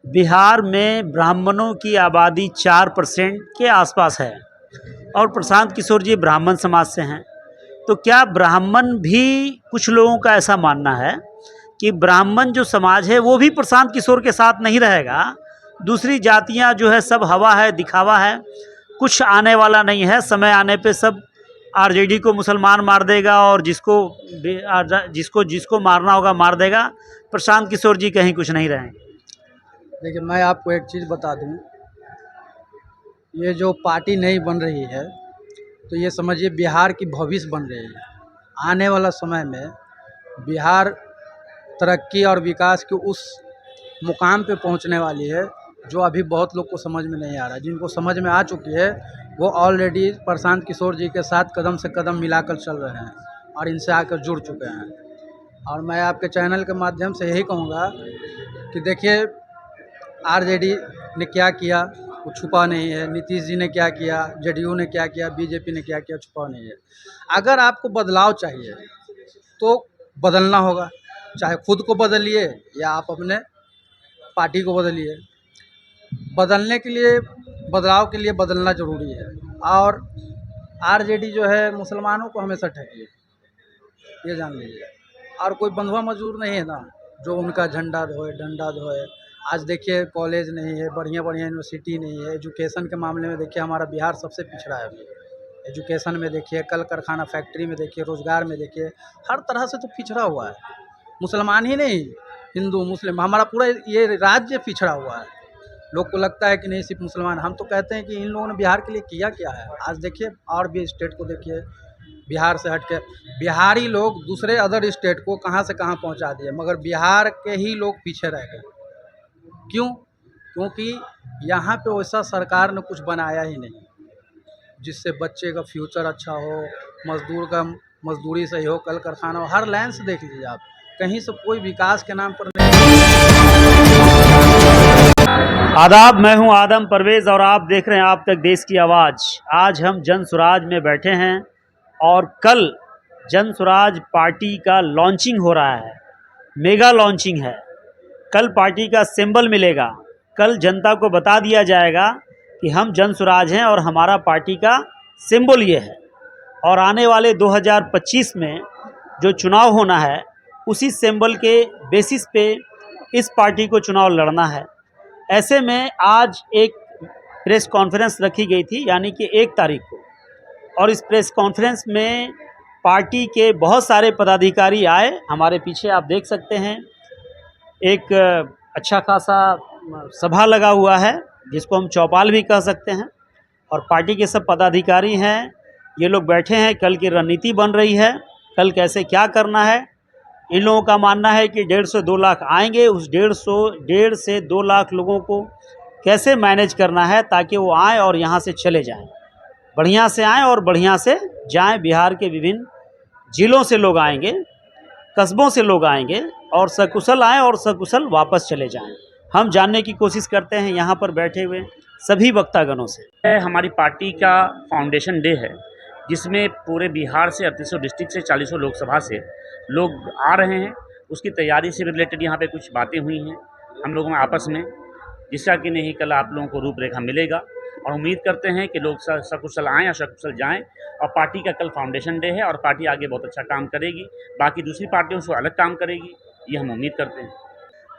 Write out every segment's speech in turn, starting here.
बिहार में ब्राह्मणों की आबादी 4% के आसपास है और प्रशांत किशोर जी ब्राह्मण समाज से हैं। तो क्या ब्राह्मण भी, कुछ लोगों का ऐसा मानना है कि ब्राह्मण जो समाज है वो भी प्रशांत किशोर के साथ नहीं रहेगा, दूसरी जातियां जो है सब हवा है, दिखावा है, कुछ आने वाला नहीं है, समय आने पे सब आरजेडी को मुसलमान मार देगा और जिसको जिसको जिसको मारना होगा मार देगा, प्रशांत किशोर जी कहीं कुछ नहीं रहेंगे। देखिए, मैं आपको एक चीज़ बता दूं, ये जो पार्टी नहीं बन रही है तो ये समझिए बिहार की भविष्य बन रही है। आने वाला समय में बिहार तरक्की और विकास के उस मुकाम पे पहुंचने वाली है जो अभी बहुत लोग को समझ में नहीं आ रहा। जिनको समझ में आ चुकी है वो ऑलरेडी प्रशांत किशोर जी के साथ कदम से कदम मिलाकर चल रहे हैं और इनसे आकर जुड़ चुके हैं। और मैं आपके चैनल के माध्यम से यही कहूँगा कि देखिए, आरजेडी ने क्या किया वो छुपा नहीं है, नीतीश जी ने क्या किया, जेडीयू ने क्या किया, बीजेपी ने क्या किया, छुपा नहीं है। अगर आपको बदलाव चाहिए तो बदलना होगा, चाहे खुद को बदलिए या आप अपने पार्टी को बदलिए। बदलने के लिए, बदलाव के लिए बदलना ज़रूरी है। और आरजेडी जो है मुसलमानों को हमेशा ठगी है, ये जान लीजिए। और कोई बंधुआ मजदूर नहीं है ना जो उनका झंडा ढोए, डंडा ढोए। आज देखिए, कॉलेज नहीं है, बढ़िया बढ़िया यूनिवर्सिटी नहीं है। एजुकेशन के मामले में देखिए हमारा बिहार सबसे पिछड़ा है अभी। एजुकेशन में देखिए, कल कारखाना फैक्ट्री में देखिए, रोज़गार में देखिए, हर तरह से तो पिछड़ा हुआ है। मुसलमान ही नहीं, हिंदू मुस्लिम, हमारा पूरा ये राज्य पिछड़ा हुआ है। लोग को लगता है कि नहीं सिर्फ मुसलमान, हम तो कहते हैं कि इन लोगों ने बिहार के लिए किया क्या है। आज देखिए, और भी स्टेट को देखिए, बिहार से हट के बिहारी लोग दूसरे अदर स्टेट को कहाँ से कहाँ पहुँचा दिए, मगर बिहार के ही लोग पीछे रह गए। क्यों? क्योंकि यहाँ पे वैसा सरकार ने कुछ बनाया ही नहीं जिससे बच्चे का फ्यूचर अच्छा हो, मजदूर का मजदूरी सही हो, कल कारखाना हो। हर लाइन से देख लीजिए आप, कहीं से कोई विकास के नाम पर नहीं। आदाब, मैं हूं आदम परवेज और आप देख रहे हैं आप तक देश की आवाज़। आज हम जन स्वराज में बैठे हैं और कल जन स्वराज पार्टी का लॉन्चिंग हो रहा है, मेगा लॉन्चिंग है। कल पार्टी का सिंबल मिलेगा, कल जनता को बता दिया जाएगा कि हम जन स्वराज हैं और हमारा पार्टी का सिंबल ये है। और आने वाले 2025 में जो चुनाव होना है उसी सिंबल के बेसिस पे इस पार्टी को चुनाव लड़ना है। ऐसे में आज एक प्रेस कॉन्फ्रेंस रखी गई थी, यानी कि 1 तारीख को, और इस प्रेस कॉन्फ्रेंस में पार्टी के बहुत सारे पदाधिकारी आए। हमारे पीछे आप देख सकते हैं एक अच्छा खासा सभा लगा हुआ है जिसको हम चौपाल भी कह सकते हैं, और पार्टी के सब पदाधिकारी हैं, ये लोग बैठे हैं। कल की रणनीति बन रही है, कल कैसे क्या करना है। इन लोगों का मानना है कि 1.5 से 2 लाख आएंगे, उस 1.5 से 2 लाख लोगों को कैसे मैनेज करना है ताकि वो आएँ और यहाँ से चले जाएं, बढ़िया से आएँ और बढ़िया से जाएं। बिहार के विभिन्न ज़िलों से लोग आएंगे, कस्बों से लोग आएंगे और सकुशल आएँ और सकुशल वापस चले जाएं। हम जानने की कोशिश करते हैं यहाँ पर बैठे हुए सभी वक्तागणों से। हमारी पार्टी का फाउंडेशन डे है जिसमें पूरे बिहार से 38 डिस्ट्रिक्ट से 40 लोकसभा से लोग आ रहे हैं। उसकी तैयारी से रिलेटेड यहाँ पे कुछ बातें हुई हैं हम लोगों में आपस में, जिसका कि नहीं कल आप लोगों को रूपरेखा मिलेगा। और उम्मीद करते हैं कि लोग सकुशल आएँ और सकुशल जाएँ। और पार्टी का कल फाउंडेशन डे है और पार्टी आगे बहुत अच्छा काम करेगी, बाकी दूसरी पार्टियों से अलग काम करेगी, ये हम उम्मीद करते हैं।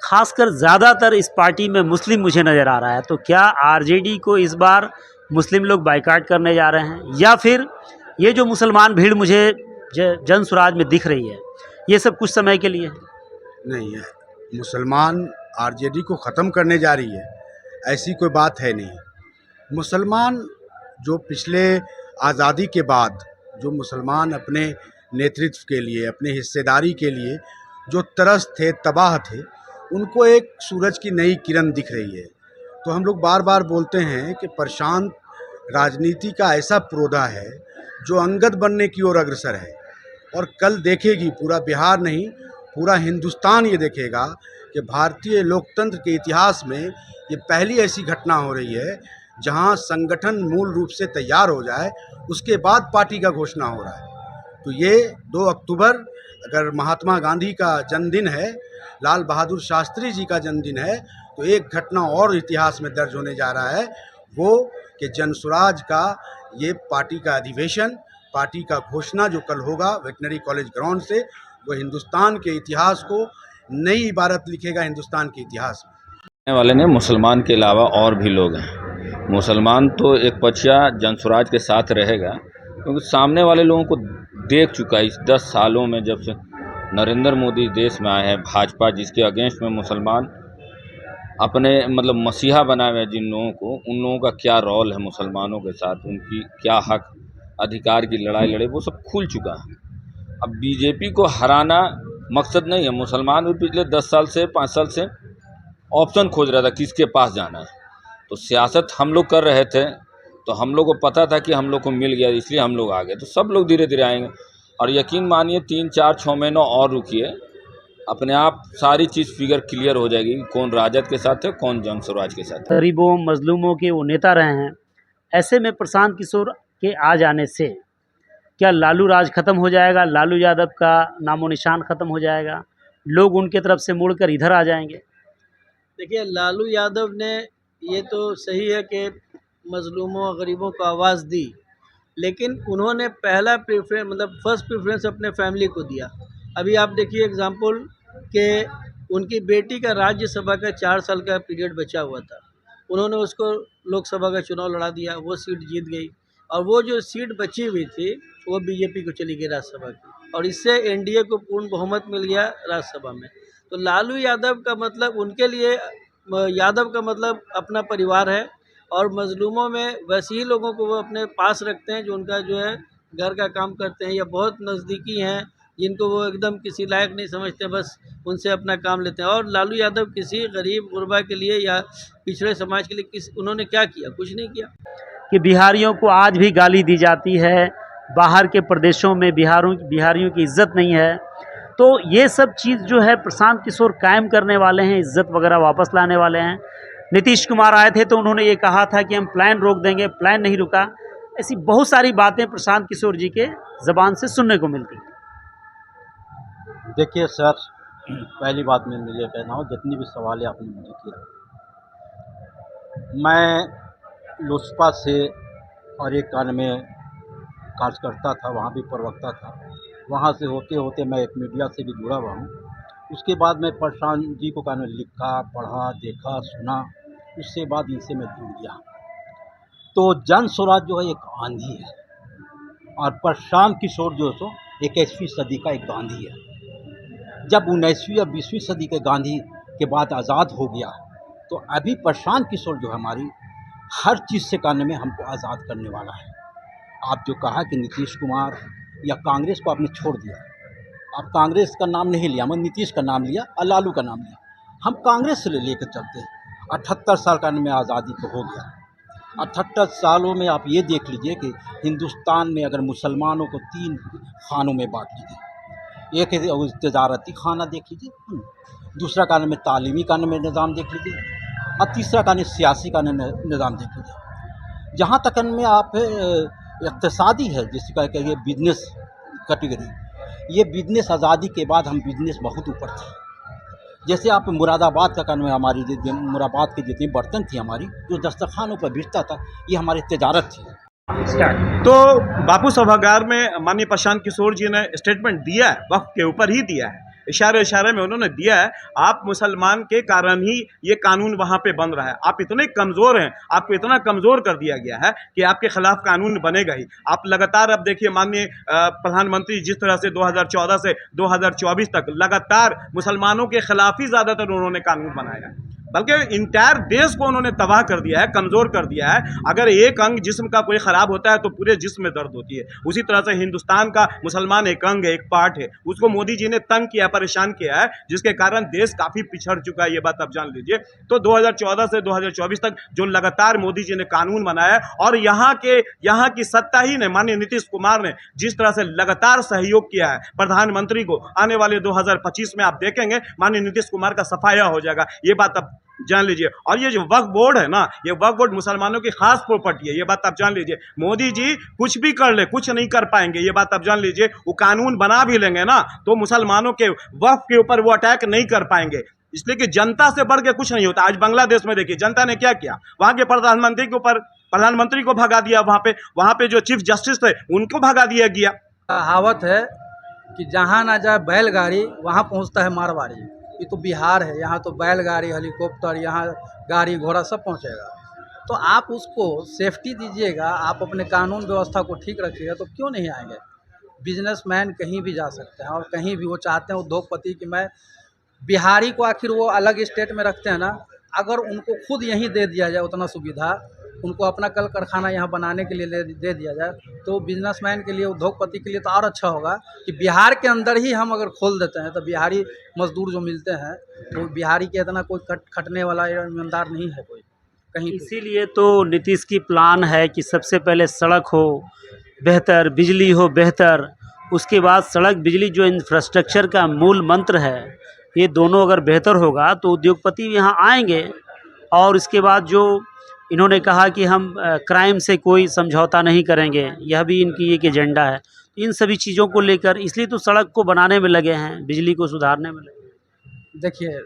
खासकर ज़्यादातर इस पार्टी में मुस्लिम मुझे नज़र आ रहा है। तो क्या आरजेडी को इस बार मुस्लिम लोग बाइकाट करने जा रहे हैं, या फिर ये जो मुसलमान भीड़ मुझे जन स्वराज में दिख रही है ये सब कुछ समय के लिए है? नहीं है, मुसलमान आरजेडी को ख़त्म करने जा रही है, ऐसी कोई बात है नहीं। मुसलमान जो पिछले आज़ादी के बाद जो मुसलमान अपने नेतृत्व के लिए, अपने हिस्सेदारी के लिए जो तरस थे, तबाह थे, उनको एक सूरज की नई किरण दिख रही है। तो हम लोग बार बार बोलते हैं कि प्रशांत राजनीति का ऐसा प्रोधा है जो अंगद बनने की ओर अग्रसर है। और कल देखेगी पूरा बिहार नहीं, पूरा हिंदुस्तान ये देखेगा कि भारतीय लोकतंत्र के इतिहास में ये पहली ऐसी घटना हो रही है जहां संगठन मूल रूप से तैयार हो जाए, उसके बाद पार्टी का घोषणा हो रहा है। तो ये 2 अक्टूबर अगर महात्मा गांधी का जन्मदिन है, लाल बहादुर शास्त्री जी का जन्मदिन है, तो एक घटना और इतिहास में दर्ज होने जा रहा है, वो कि जनसुराज का ये पार्टी का अधिवेशन, पार्टी का घोषणा जो कल होगा वेटनरी कॉलेज ग्राउंड से, वो हिंदुस्तान के इतिहास को नई इबारत लिखेगा हिंदुस्तान के इतिहास में। आने वाले ने मुसलमान के अलावा और भी लोग हैं। मुसलमान तो एक पछिया जनसुराज के साथ रहेगा, क्योंकि सामने वाले लोगों को देख चुका है इस 10 सालों में, जब से नरेंद्र मोदी देश में आए हैं। भाजपा जिसके अगेंस्ट में मुसलमान अपने मतलब मसीहा बनाए हुए जिन लोगों को, उन लोगों का क्या रोल है मुसलमानों के साथ, उनकी क्या हक अधिकार की लड़ाई लड़े, वो सब खुल चुका है। अब बीजेपी को हराना मकसद नहीं है। मुसलमान भी पिछले 10 साल से 5 साल से ऑप्शन खोज रहा था किसके पास जाना है। तो सियासत हम लोग कर रहे थे, तो हम लोग को पता था कि हम लोग को मिल गया, इसलिए हम लोग आ गए। तो सब लोग धीरे धीरे आएंगे, और यकीन मानिए 3, 4, 6 महीनों और रुकिए, अपने आप सारी चीज़ फिगर क्लियर हो जाएगी, कौन राजद के साथ है, कौन जनसुराज के साथ है। गरीबों मजलूमों के वो नेता रहे हैं। ऐसे में प्रशांत किशोर के आ जाने से क्या लालू राज खत्म हो जाएगा? लालू यादव का नामो निशान खत्म हो जाएगा? लोग उनके तरफ से मुड़कर इधर आ जाएंगे? देखिए, लालू यादव ने ये तो सही है कि मजलूमों गरीबों को आवाज़ दी, लेकिन उन्होंने पहला प्रेफरेंस मतलब फर्स्ट प्रेफरेंस अपने फैमिली को दिया। अभी आप देखिए एग्जांपल कि उनकी बेटी का राज्यसभा का 4 साल का पीरियड बचा हुआ था, उन्होंने उसको लोकसभा का चुनाव लड़ा दिया, वो सीट जीत गई, और वो जो सीट बची हुई थी वो बीजेपी को चली गई राज्यसभा की, और इससे एनडीए को पूर्ण बहुमत मिल गया राज्यसभा में। तो लालू यादव का मतलब उनके लिए यादव का मतलब अपना परिवार है, और मजलूमों में वैसे ही लोगों को वो अपने पास रखते हैं जो उनका जो है घर का काम करते हैं या बहुत नज़दीकी हैं, जिनको वो एकदम किसी लायक नहीं समझते, बस उनसे अपना काम लेते हैं। और लालू यादव किसी गरीब गुरबा के लिए या पिछड़े समाज के लिए उन्होंने क्या किया? कुछ नहीं किया। कि बिहारियों को आज भी गाली दी जाती है, बाहर के प्रदेशों में बिहारियों की इज्जत नहीं है। तो ये सब चीज़ जो है प्रशांत किशोर कायम करने वाले हैं, इज्जत वगैरह वापस लाने वाले हैं। नीतीश कुमार आए थे तो उन्होंने ये कहा था कि हम प्लान रोक देंगे, प्लान नहीं रुका। ऐसी बहुत सारी बातें प्रशांत किशोर जी के ज़बान से सुनने को मिलती हैं। देखिए सर, पहली बात मैं ये कहना हूँ, जितनी भी सवाल आपने मुझे किया, मैं लोजपा से और एक कान में कार्यकर्ता था, वहाँ भी प्रवक्ता था। वहाँ से होते होते मैं एक मीडिया से भी जुड़ा हुआ हूँ। उसके बाद मैं प्रशांत जी को कान में लिखा, पढ़ा, देखा, सुना, उसके बाद इनसे मैं जुड़ गया। तो जन स्वराज जो है एक आंधी है, और प्रशांत किशोर जो सो 21वीं सदी का एक गांधी है। जब 19वीं या 20वीं सदी के गांधी के बाद आज़ाद हो गया, तो अभी प्रशांत किशोर जो हमारी हर चीज़ से करने में हमको आज़ाद करने वाला है। आप जो कहा कि नीतीश कुमार या कांग्रेस को आपने छोड़ दिया, आप कांग्रेस का नाम नहीं लिया, मैं नीतीश का नाम लिया और लालू का नाम लिया। हम कांग्रेस से लेकर चलते हैं। 78 साल का में आज़ादी तो हो गया। 78 सालों में आप ये देख लीजिए कि हिंदुस्तान में अगर मुसलमानों को 3 खानों में बांट लीजिए। एक है तजारती खाना देख लीजिए, दूसरा कानून में तालीमी कानून में निज़ाम देख लीजिए, और तीसरा कानून सियासी कानून में निज़ाम देख लीजिए। जहाँ तक में आप इक़्तिसादी है, जिसका कहिए बिजनेस कैटेगरी, ये बिजनेस आज़ादी के बाद हम बिजनेस बहुत ऊपर थे। जैसे आप मुरादाबाद का कानून, हमारी मुरादाबाद की जितनी बर्तन थी हमारी, जो दस्तरखानों पर बिकता था, ये हमारी तजारत थी। तो बापू सभागार में माननीय प्रशांत किशोर जी ने स्टेटमेंट दिया है, वक्फ के ऊपर ही दिया है, इशारे में उन्होंने दिया है, आप मुसलमान के कारण ही ये कानून वहाँ पे बन रहा है। आप इतने कमज़ोर हैं, आपको इतना कमज़ोर कर दिया गया है कि आपके खिलाफ कानून बनेगा ही। आप लगातार अब देखिए, माननीय प्रधानमंत्री जिस तरह से 2014 से 2024 तक लगातार मुसलमानों के खिलाफ ही ज़्यादातर उन्होंने कानून बनाया, बल्कि इंटायर देश को उन्होंने तबाह कर दिया है, कमज़ोर कर दिया है। अगर एक अंग जिस्म का कोई ख़राब होता है तो पूरे जिस्म में दर्द होती है। उसी तरह से हिंदुस्तान का मुसलमान एक अंग है, एक पार्ट है, उसको मोदी जी ने तंग किया, परेशान किया है, जिसके कारण देश काफ़ी पिछड़ चुका है। ये बात आप जान लीजिए। तो 2014 से 2024 तक जो लगातार मोदी जी ने कानून बनाया, और यहाँ की सत्ता ही ने, माननीय नीतीश कुमार ने जिस तरह से लगातार सहयोग किया है प्रधानमंत्री को, आने वाले 2025 में आप देखेंगे माननीय नीतीश कुमार का सफाया हो जाएगा। ये बात आप जान लीजिए। और ये जो वक्फ बोर्ड है ना, ये वक्फ बोर्ड मुसलमानों की खास प्रॉपर्टी है, ये बात आप जान लीजिए। मोदी जी कुछ भी कर ले, कुछ नहीं कर पाएंगे, ये बात आप जान लीजिए। वो कानून बना भी लेंगे ना, तो मुसलमानों के वक्फ के ऊपर वो अटैक नहीं कर पाएंगे। इसलिए कि जनता से बढ़ के कुछ नहीं होता। आज बांग्लादेश में देखिए जनता ने क्या किया, वहाँ के प्रधानमंत्री को भगा दिया, वहाँ पे जो चीफ जस्टिस थे उनको भगा दिया गया। कहावत है कि जहाँ ना जाए बैलगाड़ी वहाँ पहुँचता है मारवाड़ी। ये तो बिहार है, यहाँ तो बैलगाड़ी, हेलीकॉप्टर, यहाँ गाड़ी घोड़ा सब पहुँचेगा। तो आप उसको सेफ्टी दीजिएगा, आप अपने कानून व्यवस्था को ठीक रखिएगा, तो क्यों नहीं आएंगे। बिजनेसमैन कहीं भी जा सकते हैं और कहीं भी वो चाहते हैं उद्योगपति कि मैं बिहारी को, आखिर वो अलग स्टेट में रखते हैं ना, अगर उनको खुद यहीं दे दिया जाए उतना सुविधा, उनको अपना कल कारखाना यहाँ बनाने के लिए दे दिया जाए, तो बिजनेसमैन के लिए, उद्योगपति के लिए तो और अच्छा होगा कि बिहार के अंदर ही हम अगर खोल देते हैं तो बिहारी मजदूर जो मिलते हैं तो बिहारी के इतना कोई खटने वाला ईमानदार नहीं है कोई कहीं। इसीलिए तो नीतीश की प्लान है कि सबसे पहले सड़क हो बेहतर, बिजली हो बेहतर, उसके बाद सड़क बिजली जो इंफ्रास्ट्रक्चर का मूल मंत्र है, ये दोनों अगर बेहतर होगा तो उद्योगपति यहाँ आएंगे। और इसके बाद जो इन्होंने कहा कि हम क्राइम से कोई समझौता नहीं करेंगे, यह भी इनकी एक एजेंडा है। इन सभी चीज़ों को लेकर इसलिए तो सड़क को बनाने में लगे हैं, बिजली को सुधारने में लगे हैं। देखिए,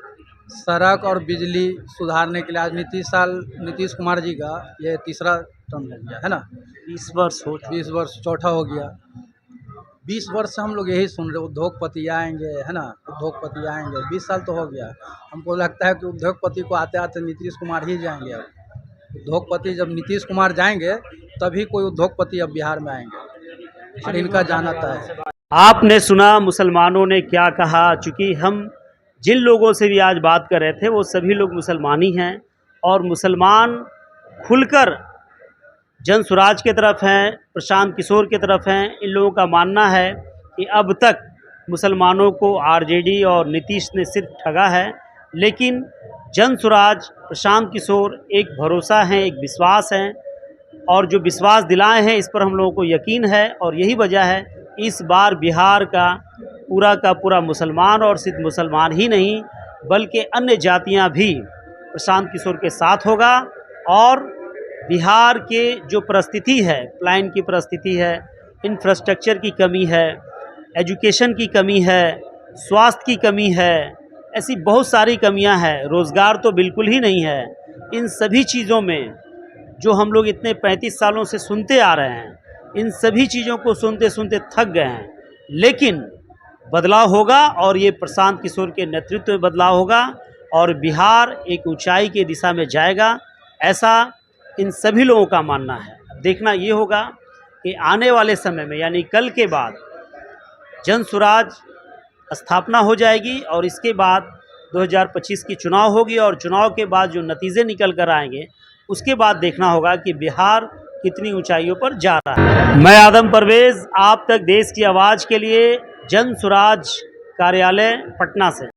सड़क और बिजली सुधारने के लिए आज नीतीश कुमार जी का ये तीसरा टर्म लग गया है ना, 20 वर्ष हो चुके। 20 वर्ष चौथा हो गया। 20 वर्ष से हम लोग यही सुन रहे, उद्योगपति आएंगे है ना, उद्योगपति आएंगे। 20 साल तो हो गया। हमको लगता है कि उद्योगपति को आते आते नीतीश कुमार ही जाएंगे। अब उद्योगपति जब नीतीश कुमार जाएंगे तभी कोई उद्योगपति अब बिहार में आएंगे, और इनका जाना तय है। आपने सुना मुसलमानों ने क्या कहा। चूँकि हम जिन लोगों से भी आज बात कर रहे थे वो सभी लोग मुसलमान ही हैं, और मुसलमान खुलकर जन स्वराज के तरफ हैं, प्रशांत किशोर के तरफ हैं। इन लोगों का मानना है कि अब तक मुसलमानों को आरजेडी और नीतीश ने सिर्फ ठगा है, लेकिन जन स्वराज, प्रशांत किशोर एक भरोसा है, एक विश्वास है, और जो विश्वास दिलाए हैं इस पर हम लोगों को यकीन है। और यही वजह है इस बार बिहार का पूरा मुसलमान, और सिर्फ मुसलमान ही नहीं बल्कि अन्य जातियां भी प्रशांत किशोर के साथ होगा। और बिहार के जो परिस्थिति है, प्लान की परिस्थिति है, इंफ्रास्ट्रक्चर की कमी है, एजुकेशन की कमी है, स्वास्थ्य की कमी है, ऐसी बहुत सारी कमियां हैं, रोज़गार तो बिल्कुल ही नहीं है। इन सभी चीज़ों में जो हम लोग इतने 35 सालों से सुनते आ रहे हैं, इन सभी चीज़ों को सुनते सुनते थक गए हैं। लेकिन बदलाव होगा, और ये प्रशांत किशोर के नेतृत्व में बदलाव होगा, और बिहार एक ऊंचाई की दिशा में जाएगा, ऐसा इन सभी लोगों का मानना है। अब देखना ये होगा कि आने वाले समय में, यानी कल के बाद जन स्वराज स्थापना हो जाएगी, और इसके बाद 2025 की चुनाव होगी, और चुनाव के बाद जो नतीजे निकल कर आएंगे उसके बाद देखना होगा कि बिहार कितनी ऊंचाइयों पर जा रहा है। मैं आदम परवेज़, आप तक देश की आवाज़ के लिए, जन स्वराज कार्यालय, पटना से।